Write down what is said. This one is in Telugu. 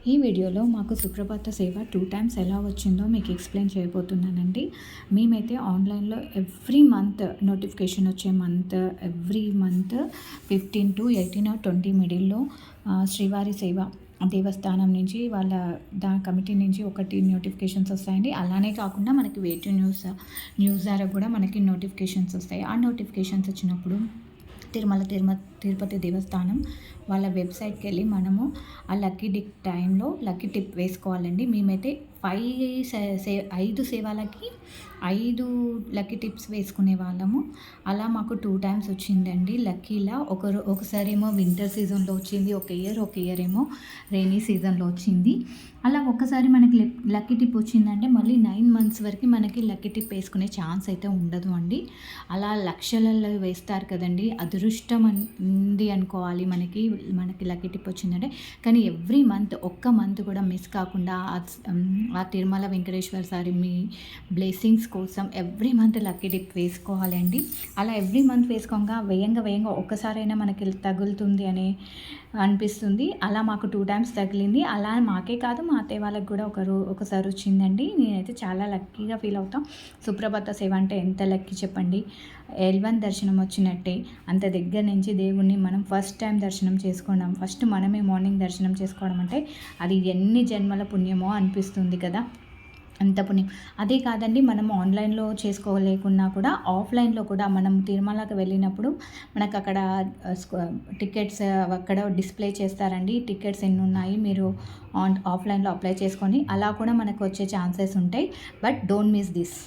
ఈ వీడియోలో మాకు సుప్రభాత సేవ 2 టైమ్స్ ఎలా వచ్చిందో మీకు ఎక్స్‌ప్లెయిన్ చేయబోతున్నానండి. మేమైతే ఆన్‌లైన్‌లో ఎవ్రీ మంత్ నోటిఫికేషన్ వచ్చే ఎవ్రీ మంత్ 15-18 ఆర్ 20 మిడిల్‌లో శ్రీవారి సేవ దేవస్థానం నుంచి వాళ్ళ కమిటీ నుంచి ఒకటి నోటిఫికేషన్స్ వస్తాయండి. అలానే కాకుండా మనకి వేటూ న్యూస్ ద్వారా కూడా మనకి నోటిఫికేషన్స్ వస్తాయి. ఆ నోటిఫికేషన్స్ వచ్చినప్పుడు తిరుపతి దేవస్థానం వాళ్ళ వెబ్సైట్కి వెళ్ళి మనము ఆ లక్కీ డిప్ టైంలో లక్కీ టిప్ వేసుకోవాలండి. మేమైతే 5 సేవలకి 5 లక్కీ టిప్స్ వేసుకునే వాళ్ళము. అలా మాకు 2 టైమ్స్ వచ్చిందండి లక్కీలా. ఒకసారేమో వింటర్ సీజన్లో వచ్చింది ఒక ఇయర్ ఏమో రెయినీ సీజన్లో వచ్చింది. అలా ఒక్కసారి మనకి లక్కీ టిప్ వచ్చిందంటే మళ్ళీ 9 మంత్స్ వరకు మనకి లక్కీ టిప్ వేసుకునే ఛాన్స్ అయితే ఉండదు అండి. అలా లక్షలలో వేస్తారు కదండి, అదృష్టం ఉంది అనుకోవాలి మనకి లక్కీ టిప్ వచ్చిందంటే. కానీ ఎవ్రీ మంత్ ఒక్క మంత్ కూడా మిస్ కాకుండా ఆ తిరుమల వెంకటేశ్వర స్వామి మీ బ్లెస్సింగ్స్ కోసం ఎవ్రీ మంత్ లక్కీ టిప్ వేసుకోవాలండి. అలా ఎవ్రీ మంత్ వేసుకోగా వేయంగా ఒక్కసారైనా మనకి తగులుతుంది అని అనిపిస్తుంది. అలా మాకు 2 టైమ్స్ తగిలింది. అలా మాకే కాదు మా అత్తయ్య వాళ్ళకి కూడా ఒకసారి వచ్చిందండి. నేనైతే చాలా లక్కీగా ఫీల్ అవుతాం. సుప్రభాత సేవ అంటే ఎంత లక్కీ చెప్పండి. L1 దర్శనం వచ్చినట్టే. అంత దగ్గర నుంచి దేవుణ్ణి మనం ఫస్ట్ టైం దర్శనం చేసుకున్నాం. ఫస్ట్ మనమే మార్నింగ్ దర్శనం చేసుకోవడం అంటే అది ఎన్ని జన్మల పుణ్యమో అనిపిస్తుంది కదా, అంత పుణ్యం. అదే కాదండి, మనం ఆన్లైన్లో చేసుకోలేకున్నా కూడా ఆఫ్లైన్లో కూడా మనం తిరుమలకి వెళ్ళినప్పుడు మనకు అక్కడ టికెట్స్ అక్కడ డిస్ప్లే చేస్తారండి. టికెట్స్ ఎన్ని ఉన్నాయి మీరు ఆఫ్లైన్లో అప్లై చేసుకొని అలా కూడా మనకు వచ్చే ఛాన్సెస్ ఉంటాయి. But don't miss this.